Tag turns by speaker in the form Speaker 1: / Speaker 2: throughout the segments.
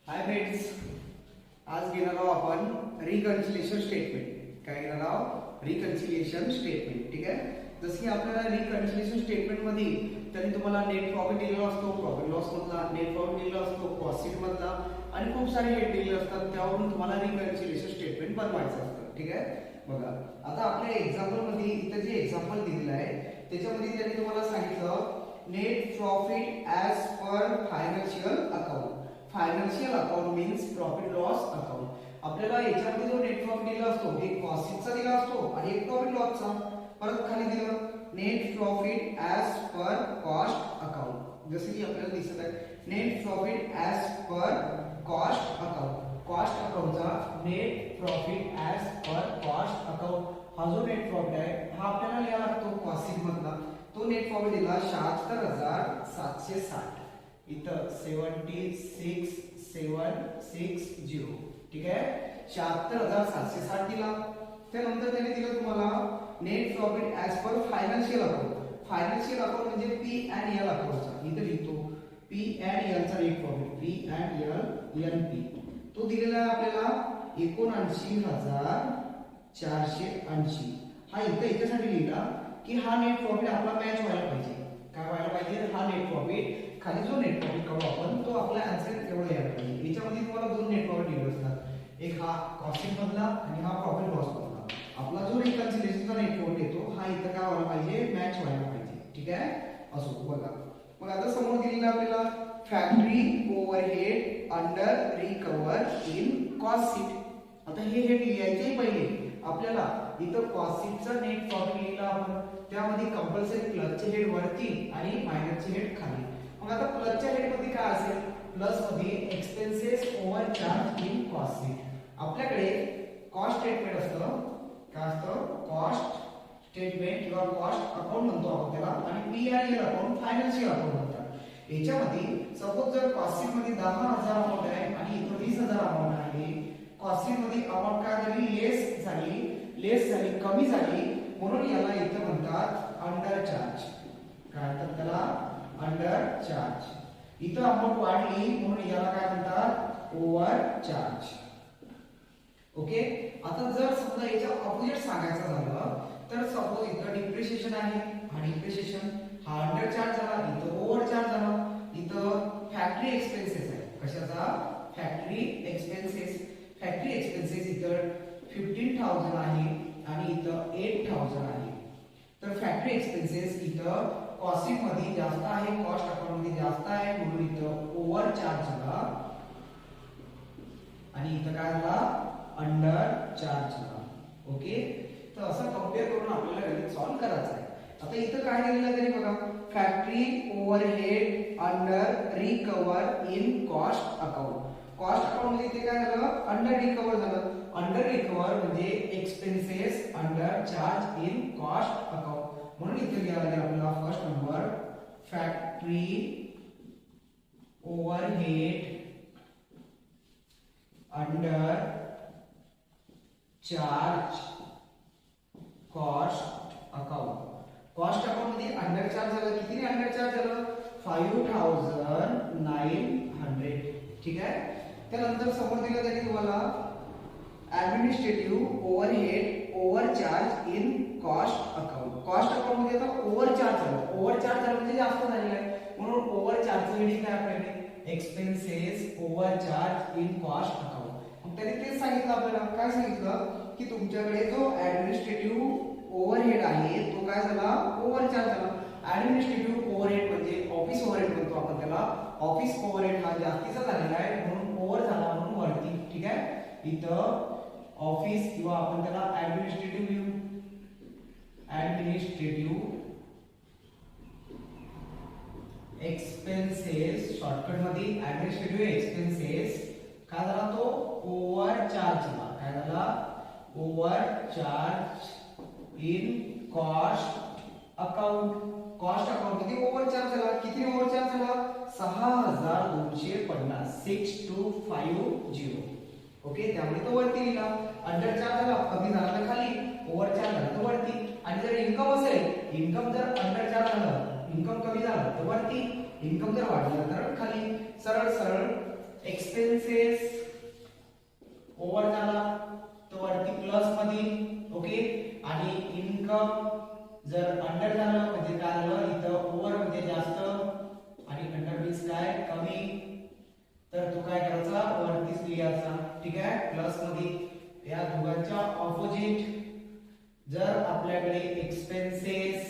Speaker 1: Hi friends, आज घेणार आहोत आपण रिकन्सिलिएशन स्टेटमेंट. काय घेणार आहोत? Reconciliation statement. ठीक आहे. जसं की आपल्याला रिकन्सिलिएशन स्टेटमेंट मध्ये त्यांनी तुम्हाला नेट प्रॉफिट दिलेला असतो, प्रॉफिट लॉस मधला नेट प्रॉफिट दिलेला असतो, कॉस्ट शीट मधला आणि खूप सारे हेड दिलेले असतात. त्यावरून तुम्हाला रिकन्सिलिएशन स्टेटमेंट बनवायचं असतं. ठीक आहे. बघा, आता आपल्या एक्झाम्पल मध्ये इथे जे एक्झाम्पल दिलेलं आहे त्याच्यामध्ये त्यांनी तुम्हाला सांगितलं net profit as per financial account. Financial account means profit loss account. आपल्याला याच्यामध्ये जो नेट प्रॉफिट दिला असतो एक कॉस्ट शीटचा दिला असतो आणि एक प्रॉफिट लॉसचा. परत खाली दिलं net profit as per cost account. जसे की आपल्याला दिसत आहे net profit as per cost account. Cost अकाउंटचा net profit as per cost account हा जो नेट प्रॉफिट आहे हा आपल्याला लिहावा लागतो कॉस्ट शीट मधला. तो नेट प्रॉफिट दिला 76,760. इथं 76,760. ठीक आहे. 76,760 दिला. त्यानंतर त्याने दिलं तुम्हाला net profit as per financial account. Financial account म्हणजे पी अँड एल अकाउंटचा. इथं लिहितो पी अँड एलचा net profit P and L N P. तो दिलेला आहे आपल्याला 79,480. हा इथं याच्यासाठी लिहिला की हा नेट प्रॉफिट आपला मॅच व्हायला पाहिजे. काय व्हायला पाहिजे? हा नेट प्रॉफिट खाली जो नेट प्रॉफिट काढू आपण तो आपला आन्सर एवढा यायला पाहिजे. याच्यामध्ये तुम्हाला दोन नेट प्रॉफिट दिले असतात, एक हा कॉस्ट शीट मधला आणि हा प्रॉफिट लॉस मधला. आपला जो रिकन्सिलिएशनचा नेट प्रॉफिट येतो हा इथं काय व्हायला पाहिजे? मॅच व्हायला पाहिजे. ठीक आहे. असो बघा, मग आता समोर दिलेला आपल्याला factory overhead under recover in cost sheet. आता हे हेड लिहायचे पहिले आपल्याला इथं कॉस्ट शीटचा नेट प्रॉफिट लिहिला आपण. त्यामध्ये कंपल्सरी प्लसचे हेड वरती आणि मायनसचे हेड खाली. मग आता प्लसच्या हेड मध्ये काय असेल? प्लस मध्ये expenses over charge in cost sheet. आपल्याकडे कॉस्ट स्टेटमेंट असतं. काय असतं? कॉस्ट स्टेटमेंट किंवा कॉस्ट अकाउंट म्हणतो आपण त्याला. आणि पी आणि एल अकाउंट फायनान्शियल अकाउंट म्हणतात. याच्यामध्ये सपोज जर कॉस्ट शीट मध्ये 10,000 अमाउंट आहे आणि इथं 20,000 अमाउंट आहे. कॉस्ट शीट मध्ये अमाउंट काय झाली? लेस झाली, कमी झाली, म्हणून याला इथं म्हणतात अंडर चार्ज. काय म्हणतात त्याला? Under charge. इथं अमाउंट वाढली म्हणून याला काय म्हणतात? Over charge. ओके. आता जर समजा याच्या ऑपोजिट सांगायचं झालं तर सपोज इथं डिप्रिशिएशन आहे, हा डिप्रिशिएशन हा अंडर चार्ज झाला, इथं ओव्हर चार्ज झाला. इथं फॅक्टरी एक्सपेन्सेस आहे. कशाचा? Factory expenses. फॅक्टरी एक्सपेन्सेस इथं 15,000 आहे आणि इथं 8,000 आहे. तर फॅक्टरी एक्सपेन्सेस इथं कॉस्ट शीट मध्ये जास्त आहे, कॉस्ट अकाउंट मध्ये जास्त आहे, म्हणून इथं ओव्हर चार्ज झाला आणि इथं काय झाला? अंडर चार्ज झाला. ओके. तर असं कंपेअर करून आपल्याला गणित सॉल्व्ह करायचं आहे. आता इथं काय दिलेलं आहे तरी बघा, factory overhead under recover in cost account. Cost account मध्ये इथे काय झालं? अंडर रिकवर झालं. अंडर रिकवर म्हणजे expenses under charge in cost account. म्हणून इथे लिहायला लागेल आपल्याला first number factory overhead under charge cost account. Cost account मध्ये अंडर चार्ज झालं. किती अंडर चार्ज झालं? 5,900. ठीक आहे. त्यानंतर समोर दिलं जाईल तुम्हाला administrative overhead over charge in cost account. Cost account मध्ये आता ओव्हर चार्ज झालं. ओव्हर चार्ज झालं म्हणजे जास्त झालेलं आहे, म्हणून ओव्हर चार्ज हेडिंग काय आपल्याकडे? Expenses over charge in cost account. मग त्यांनी तेच सांगितलं आपल्याला. काय सांगितलं की तुमच्याकडे जो ऍडमिनिस्ट्रेटिव्ह ओव्हरहेड आहे तो काय झाला? ओव्हर चार्ज झाला. ऍडमिनिस्ट्रेटिव्ह ओव्हरहेड म्हणजे ऑफिस ओव्हरहेड म्हणतो आपण त्याला. ऑफिस ओव्हरहेड हा जास्तीचा झालेला आहे म्हणून ओव्हर झाला, म्हणून वरती. ठीक आहे. इथं ऑफिस किंवा आपण त्याला ऍडमिनिस्ट्रेटिव्ह एक्सपेन्सेस शॉर्टकट मध्ये ऍडमिनिस्ट्रेटिव्ह एक्सपेन्सेस काय झाला? तो ओव्हर चार्ज झाला. काय झाला? Over charge in cost account. Cost account मध्ये ओव्हर चार्ज झाला. किती ओव्हर चार्ज झाला? 6,250. 6250. ओके. त्यामुळे तो वरती लिहिला. अंडर चार्ज झाला, कमी झाला तर खाली, ओव्हर चार्ज झाला तर वरती. आणि जर इन्कम असेल, इन्कम जर अंडर चार्ज झालं, इन्कम कमी झालं तर वरती, इन्कम जर वाढलं तर खाली. सरळ सरळ एक्सपेन्सेस ओव्हर झाला तो वरती प्लस मध्ये, ओके. आणि इन्कम जर अंडर झालं म्हणजे काय झालं, इथं ओव्हर म्हणजे जास्त आणि अंडर मीन्स काय कमी, तर तो काय करायचा वरतीच लिहायचा, ठीक आहे, प्लस मध्ये. या दोघांच्या ऑपोजिट जर आपल्याकडे एक्सपेन्सेस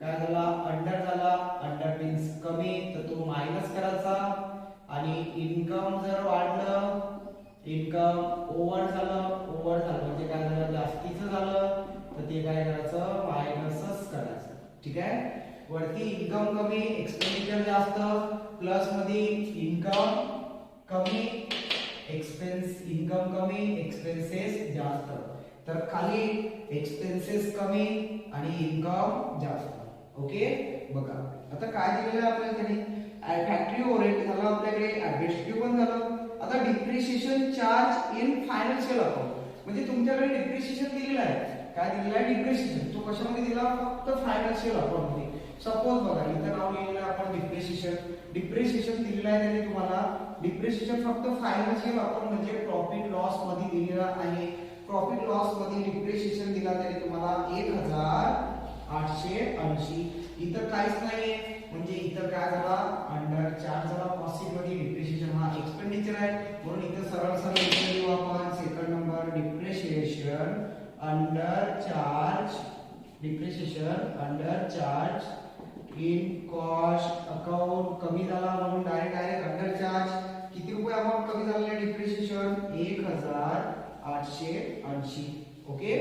Speaker 1: काय झाला अंडर झाला, अंडर मीन्स कमी, तर तो मायनस करायचा. आणि इन्कम जर वाढलं, इन्कम ओव्हर झालं, ओव्हर झालं म्हणजे काय झालं जास्तीचं झालं, तर ते काय करायचं मायनसच करायचं, ठीक आहे. वरती इन्कम कमी एक्सपेंडिचर जास्त, प्लस मध्ये इन्कम कमी इन्कम कमी एक्सपेन्सेस जास्त, तर खाली एक्सपेन्सेस कमी आणि इन्कम जास्त, ओके. बघा आता काय दिलेलं आहे आपल्याला त्यांनी, फॅक्टरी ओव्हरहेड झालं आपल्याकडे, ऍडमिनिस्ट्रेटिव्ह पण झालं. आता depreciation charge in financial account म्हणजे तुमच्याकडे डिप्रिशिएशन दिलेलं आहे, काय दिलेलं आहे डिप्रिशिएशन, तो कशामध्ये दिला फक्त फायनान्शियल अकाउंट मध्ये. सपोज बघा इथं नाव लिहिलेलं आहे आपण डिप्रिशिएशन दिलेलं आहे त्यांनी तुम्हाला. डिप्रिशिएशन फक्त फायनान्शियल अकाउंट म्हणजे प्रॉफिट लॉस मध्ये दिलेला आहे. प्रॉफिट लॉस मध्ये डिप्रिशिएशन दिला त्याने तुम्हाला 1880. इथं काहीच नाहीये म्हणजे इथं काय झाला अंडर चार्ज झाला. कॉस्ट मध्ये डिप्रिशिएशन हा एक्सपेंडिचर आहे म्हणून इथं सरळ सरळ इथे लिहू आपण second number depreciation under charge, depreciation under charge in cost account. कमी झाला म्हणून डायरेक्ट अंडर चार्ज. किती रुपये अमाउंट कमी झालेले डिप्रिशिएशन 1880, ओके.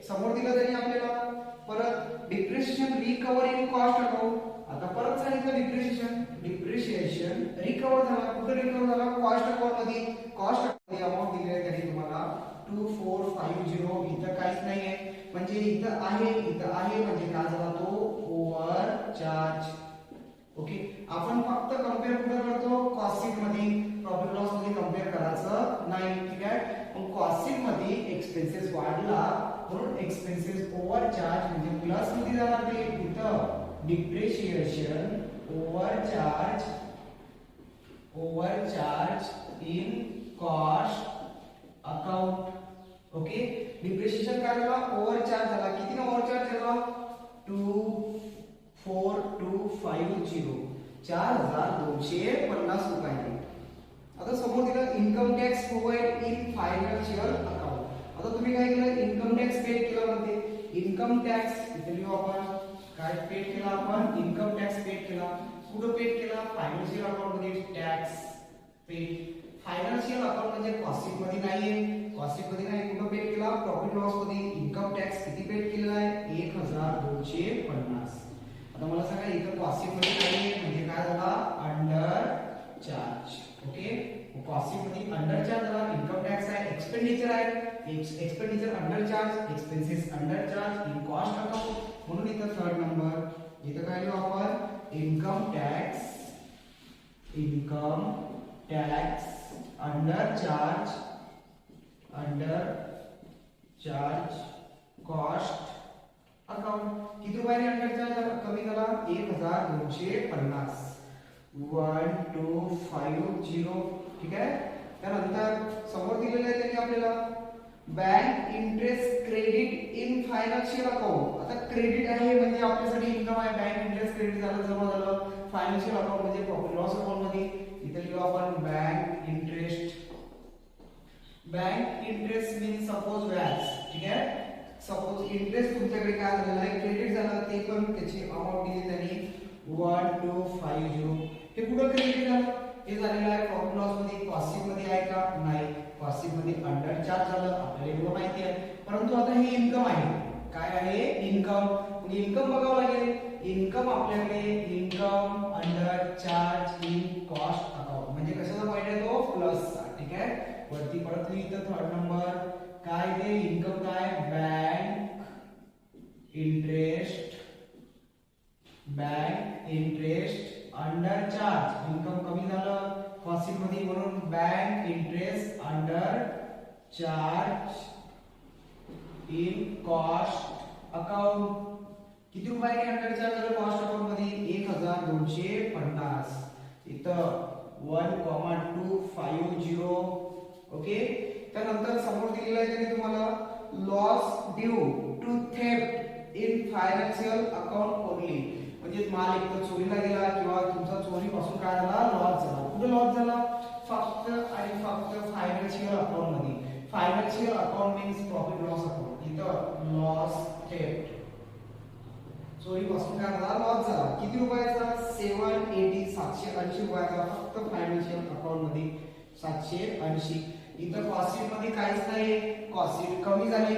Speaker 1: समोर दिलं तरी आपल्याला परत depreciation recover in cost account. आता परत सांगितलं डिप्रिशिएशन रिकव्हर झाला, कुठे रिकव्हर झाला कॉस्ट अकाउंट मध्ये. कॉस्ट मध्ये अमाउंट दिली आहे त्यांनी तुम्हाला 2450. इथं काहीच नाहीये म्हणजे इथं आहे म्हणजे काय झाला तो ओव्हर चार्ज, ओके. आपण फक्त कंपेअर कुठे करतो कॉस्ट शीट मध्ये, प्रॉफिट लॉस मध्ये कंपेअर करायचं नाही, ठीक आहे. मग कॉस्ट शीट मध्ये एक्सपेन्सेस वाढला म्हणून एक्सपेन्सेस ओव्हर चार्ज म्हणजे प्लस मध्ये जाणार ते. इथं depreciation over charge in cost account, okay. Depreciation काय झाला ओव्हर चार्ज झाला. किती ओव्हर चार्ज झाला 24250, 4250 रुपये. आता समोर दिलं income tax provide in financial account. आता तुम्ही काय केलं इन्कम टॅक्स पेड केला म्हणते. इन्कम टॅक्स इथे लिहू आपण, काय पेड केला आपण इन्कम टॅक्स पेड केला. कुठं पेड केला फायनान्शियल अकाउंट मध्ये टॅक्स पेड. फायनान्शियल अकाउंट म्हणजे कॉस्ट शीट मध्ये नाहीये, कॉस्ट शीट मध्ये नाही. कुठं पेड केला प्रॉफिट लॉस मध्ये. इन्कम टॅक्स किती पेड केलेला आहे 1250. आता मला सांगा इथं कॉस्ट शीट मध्ये नाहीये म्हणजे काय झाला under charge, okay. Cost sheet मध्ये अंडर चार्ज झाला. इन्कम टॅक्स आहे एक्सपेंडिचर आहे, expenditure under charge, expenses under charge in cost account म्हणून इथं थर्ड नंबर. इथं काय लिहू आपण income tax under charge cost account. किती रुपयाने अंडर चार्ज झाला कमी झाला 1250, 1250, ठीक आहे. त्यानंतर समोर दिलेलं आहे त्यांनी आपल्याला bank interest credit in financial account. आता क्रेडिट आहे म्हणजे आपल्यासाठी इन्कम आहे. बँक इंटरेस्ट क्रेडिट झालं जमा झालं. फायनान्शियल अकाउंट म्हणजे प्रॉफिट लॉस अकाउंट मध्ये. इथे लिहू आपण बँक इंटरेस्ट मीन्स सपोज व्याज, ठीक आहे. सपोज इंटरेस्ट तुमच्याकडे काय झालेलं आहे क्रेडिट झालं ते पण त्याची अमाउंट दिली त्यांनी 1250. हे कुठं क्रेडिट झालं हे झालेलं आहे प्रॉफिट लॉस मध्ये. कॉस्ट शीट मध्ये आहे का नाही, कॉस्ट शीट मध्ये अंडर चार्ज झालं आपल्याला एवढं माहिती आहे. परंतु आता हे इन्कम आहे, काय आहे इन्कम. इन्कम बघावं लागेल. इन्कम आपल्याकडे income under charge in cost account म्हणजे कशाचा पॉइंट आहे तो प्लसचा, ठीक आहे. वरती परत इथं थर्ड नंबर काय ते इन्कम काय bank interest under charge. Income कमी झालं कॉस्ट शीट मध्ये म्हणून bank interest under charge in cost account. किती रुपयाने अंडर चार्ज झालं कॉस्ट अकाउंट मध्ये 1250. इथं 1,250. ओके, त्यानंतर समोर दिलेलं आहे त्यांनी तुम्हाला loss due to theft in financial account only, म्हणजे माल एकतर चोरीला गेला किंवा तुमचा चोरीपासून काय झाला, लॉस झाला. कुठे लॉस झाला, फक्त आणि फक्त फायनान्शियल अकाउंट मध्ये. Financial account means profit loss account. इथं लॉस थेफ्ट, चोरीपासून काय झाला, लॉस झाला. किती रुपयाचा, 780, 780 रुपयाचा फक्त फायनान्शियल अकाउंट मध्ये 780. इथं कॉस्ट शीट मध्ये काहीच नाही, कॉस्ट शीट कमी झाली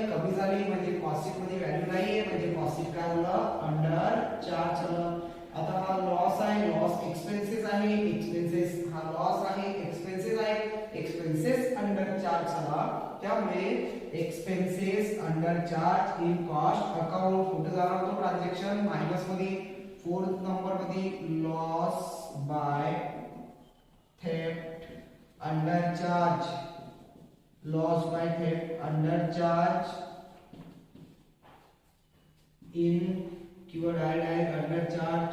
Speaker 1: म्हणजे कॉस्ट शीट मध्ये व्हॅल्यू नाहीये, म्हणजे कॉस्ट शीट काय झालं, अंडर चार्ज झालं. आता हा लॉस आहे, लॉस एक्सपेन्सेस आहे, एक्सपेन्सेस हा लॉस आहे, एक्सपेन्सेस आहे, एक्सपेन्सेस अंडर चार्ज झाला. त्यामुळे expenses under charge in cost account. कुठे जाणार तो ट्रान्झॅक्शन, मायनस मध्ये, 4th नंबर मध्ये loss by theft under charge, loss by theft under charge in किंवा direct under charge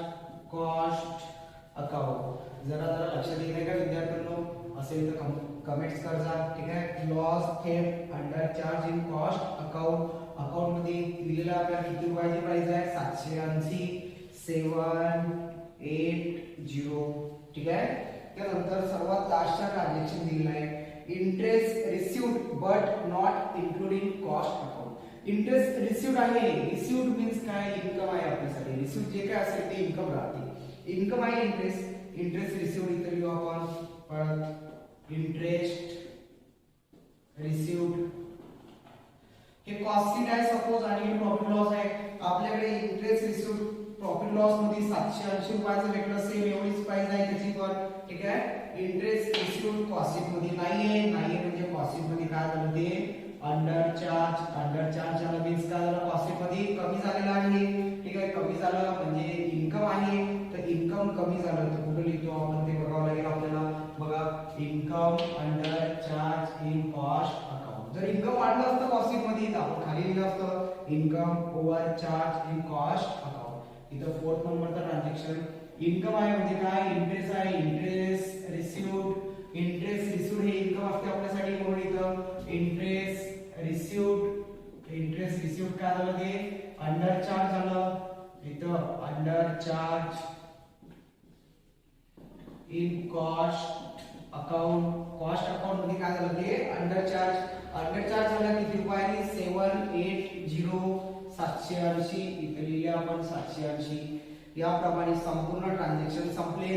Speaker 1: cost account. जरा लक्षात येईल का विद्यार्थ्यांनो, असेल तर कमेंट्स करा. ठीक आहे, loss theft under charge in cost account. Account मध्ये दिलेला आपल्याला किती रुपयाची प्राइस आहे, 780, 780. ठीक आहे, त्यानंतर सर्वात लास्टचा ट्रान्झॅक्शन दिलेला आहे, interest received but not including cost account. Interest received आहे, रिसीव्ड मीन्स काय, इन्कम आहे आपल्यासाठी. रिसीव्ड जे काय असेल ते इन्कम राहते, इन्कम आहे इंटरेस्ट. इंटरेस्ट रिसीव्ड इथे लिहू आपण, परत इंटरेस्ट रिसीव्ड. हे कॉस्ट शीट आहे सपोज आणि प्रॉफिट लॉस आहे. आपल्याकडे इंटरेस्ट रिसीव्ड प्रॉफिट लॉस मध्ये 780 रुपयाचं भेटलं, सेम एवढीच प्राइस आहे त्याची पण. ठीक आहे, इंटरेस्ट रिसीव्ड कॉस्ट शीट मध्ये नाहीये म्हणजे कॉस्ट शीट मध्ये काय झालं, ते अंडर चार्ज झालं. मीन्स काय झालं, कॉस्ट शीट मध्ये कमी झालेलं आहे. ठीक आहे, कमी झालं म्हणजे इन्कम आहे, तर इन्कम कमी झालं तर कुठे लिहितो आपण ते बघावं लागेल आपल्याला. बघा, income under charge in cost account. जर इन्कम वाढलं असतं कॉस्ट शीट मध्ये तर आपण खाली लिहिलं असतं income over charge in cost account. इथं 4th नंबरचं ट्रान्झॅक्शन इन्कम आहे म्हणजे काय, इंटरेस्ट आहे, इंटरेस्ट रिसीव्ड. इंटरेस्ट रिसीव्ड हे इन्कम असते आपल्यासाठी, म्हणून इथं इंटरेस्ट रिसीव्ड काय झालं, ते अंडर चार्ज झालं. इथं under charge in cost account. Cost account मध्ये काय झालं, ते अंडर चार्ज झालं. किती रुपयाने, 780, 780. इथे लिहिले आपण 780. याप्रमाणे संपूर्ण ट्रान्झॅक्शन संपले.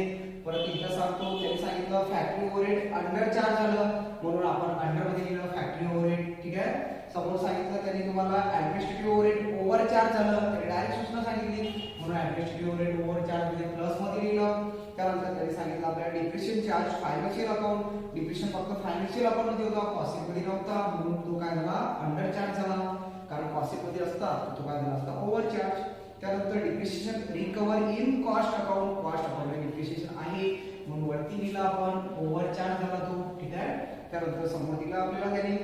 Speaker 1: परत इथं सांगतो, त्यांनी सांगितलं फॅक्टरी ओव्हरहेड अंडर चार्ज झालं म्हणून आपण अंडर मध्ये लिहिलं फॅक्टरी ओव्हरहेड. ठीक आहे, समोर सांगितलं त्यांनी तुम्हाला ऍडमिनिस्ट्रेटिव्ह ओव्हरहेड ओव्हर चार्ज झालं, त्यांनी डायरेक्ट सूचना सांगितली म्हणून ऍडमिनिस्ट्रेटिव्ह ओव्हरहेड ओव्हर चार्ज मध्ये प्लस मध्ये लिहिलं. त्यानंतर त्यांनी सांगितलं आपल्याला depreciation charge financial account, depreciation फक्त फायनान्शियल अकाउंट मध्ये होता, कॉस्ट शीट मध्ये नव्हता, म्हणून तो काय झाला, अंडर चार्ज झाला. कारण कॉस्ट शीट मध्ये असता तो काय झाला असता, ओव्हर चार्ज. त्यानंतर depreciation recover in cost account. Cost account मध्ये डिप्रिशिएशन आहे म्हणून वरती लिहिला आपण, ओव्हर चार्ज झाला तो. ठीक आहे, त्यानंतर समोर दिला आपल्याला त्यांनी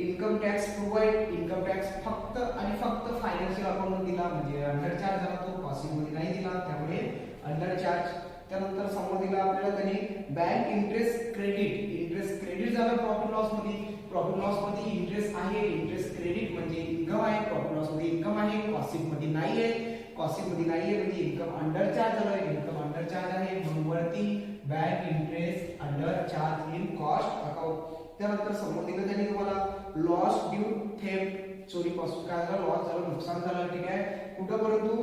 Speaker 1: income tax provide. Income tax फक्त आणि फक्त फायनान्शियल अकाउंट मध्ये दिला म्हणजे अंडर चार्ज झाला तो, कॉस्ट शीट मध्ये नाही दिला त्यामुळे अंडर चार्ज. त्यानंतर समोर दिला आपल्याला त्यांनी बँक इंटरेस्ट क्रेडिट झालं प्रॉफिट लॉस मध्ये. प्रॉफिट लॉस मध्ये इंटरेस्ट आहे, इंटरेस्ट क्रेडिट म्हणजे इन्कम आहे, प्रॉफिट लॉस मध्ये इन्कम आहे, कॉस्ट शीट मध्ये नाहीये. कॉस्ट शीट मध्ये नाहीये म्हणजे इन्कम अंडर चार्ज झालं, इन्कम अंडर चार्ज आहे म्हणून वरती bank interest under charge in cost account. त्यानंतर समोर दिलं त्यांनी तुम्हाला लॉस ड्यू थेफ्ट, चोरीपासून काय झालं, लॉस झालं, नुकसान झालं. ठीक आहे, कुठं परंतु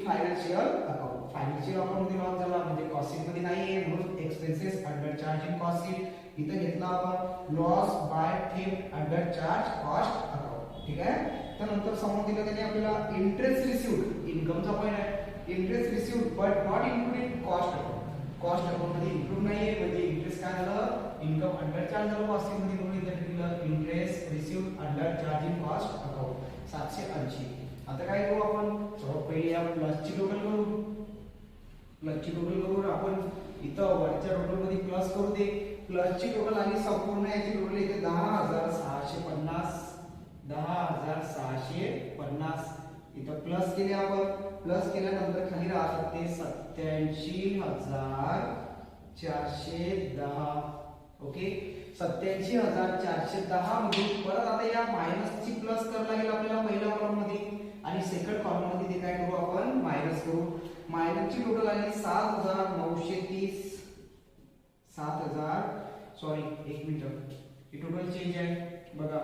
Speaker 1: फायनान्शियल अकाउंट. फायनान्शियल अकाउंट मध्ये लॉस झाला म्हणजे कॉस्ट शीट मध्ये नाहीये म्हणून expenses under charge in cost sheet. इथं घेतला आपण loss by theft under charge cost account. ठीक आहे, त्यानंतर समोर दिलं त्यांनी आपल्याला इंटरेस्ट रिसीव्ड, इन्कमचा पॉइंट आहे, interest received but not included cost account. Cost account मध्ये इन्क्लूड नाहीये म्हणजे इंटरेस्ट काय झालं, इन्कम अंडर चार्ज झालं कॉस्ट शीट मध्ये, म्हणून इथे दिलं interest received under charge in cost account 780. आता काय करू आपण, सर्वात पहिले या प्लसची टोटल करू. आपण इथं वरच्या टोटल मध्ये प्लस करू दे. प्लसची टोटल आणि संपूर्ण याची टोटल इथे 10,650. इथं प्लस केले आपण, प्लस केल्यानंतर खाली राहतात ते 87,000 410. ओके, 87,410 मधून परत आता या मायनसची प्लस करायला लागेल आपल्याला पहिल्या कॉलम मध्ये आणि सेकंड कॉलम मध्ये ते काय करू आपण मायनस करू. मायनसची टोटल आली 7,930. 7,000 सॉरी एक मिनिट, ही टोटल चेंज आहे बघा.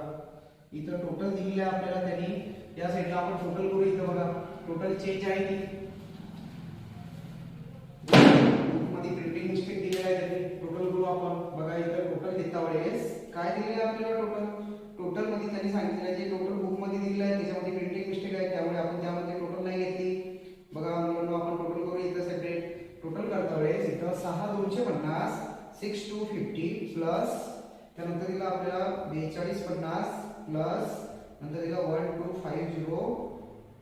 Speaker 1: इथं टोटल दिलेली आहे आपल्याला त्यांनी, या साईडला आपण टोटल करू. इथं बघा टोटल चेंज आहे ती मध्ये प्रिंटिंग मिस्टेक दिलेला आहे त्यांनी. टोटल करू आपण बघा. इथं टोटल देता वेळेस काय दिलेलं आहे आपल्याला टोटल मध्ये त्यांनी सांगितलं जे टोटल बुक मध्ये दिलेलं आहे त्याच्यामध्ये प्रिंटिंग मिस्टेक आहे, त्यामुळे आपण त्यामध्ये टोटल नाही घेतली. बघा म्हणून आपण टोटल करू. इथं सेपरेट टोटल करता वेळेस इथं 6,250 6,250 प्लस त्यानंतर दिला आपल्याला 4250 प्लस नंतर दिला 1250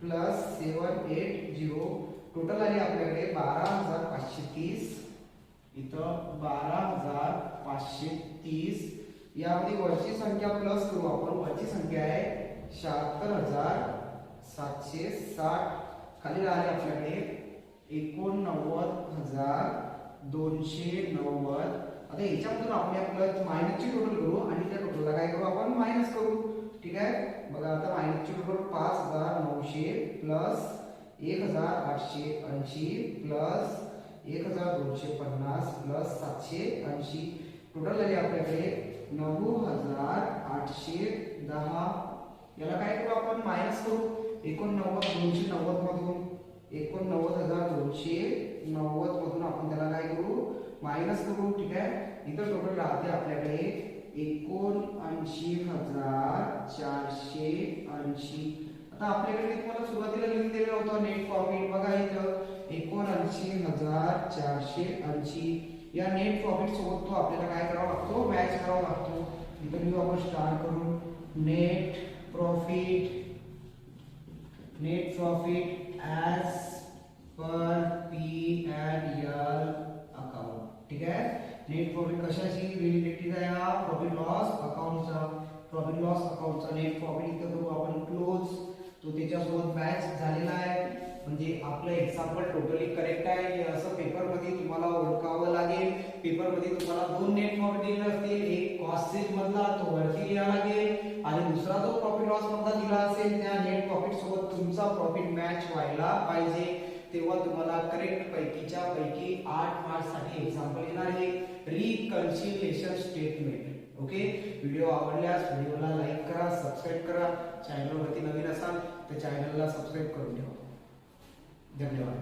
Speaker 1: प्लस 780. टोटल आली आपल्याकडे 12,530. इथं 12,530. यामध्ये वरची संख्या प्लस करू आपण. वरची संख्या आहे 76,760. खाली राहिले आपल्याकडे 89,290. आता याच्यामधून आपण प्लस मायनसची टोटल करू आणि त्या टोटलला काय करू आपण मायनस करू. ठीक आहे, बघा आता मायनसची total 5,900 plus 1,880 plus 1,250 plus 780. Total आली आपल्याकडे 9,810. याला काय करू आपण मायनस करू. 89,290 मधून 89,290 मधून आपण त्याला काय करू मायनस करू. ठीक आहे, इथं टोटल राहते आपल्याकडे 79,480. आता आपल्याकडे तुम्हाला सुरुवातीला लिहून दिलेलं होतं नेट प्रॉफिट. बघा इथं 79,480. या नेट प्रॉफिट सोबत तो आपल्याला काय करावा लागतो मॅच करावा लागतो. इथं लिहू आपण स्टार्ट करून net profit as per P&L account. ठीक आहे, नेट प्रॉफिट कशाशी रिलेटेड आहे हा प्रॉफिट लॉस अकाउंटचा. प्रॉफिट लॉस अकाउंटचा नेट प्रॉफिट इथं करू आपण क्लोज. तो त्याच्यासोबत मॅच झालेला आहे म्हणजे आपलं एक्झाम्पल टोटली करेक्ट आहे. हे असं पेपर मध्ये तुम्हाला ओळखावं लागेल. पेपर मध्ये तुम्हाला दोन नेट प्रॉफिट दिले असतील, एक कॉस्ट शीट मधला तो वरती लिहावा लागेल आणि दुसरा जो प्रॉफिट लॉस मधला दिला असेल त्या नेट प्रॉफिट सोबत तुमचा प्रॉफिट मॅच व्हायला पाहिजे. तेव्हा तुम्हाला करेक्ट पैकीच्या पैकी 8 मार्क्स साठी एक्झाम्पल येणार आहे रिकन्सिलिएशन स्टेटमेंट. ओके, व्हिडिओ आवडल्यास व्हिडिओला लाईक करा, सबस्क्राइब करा. चॅनलवरती नवीन असाल तर चॅनलला सबस्क्राइब करून ठेवा. धन्यवाद.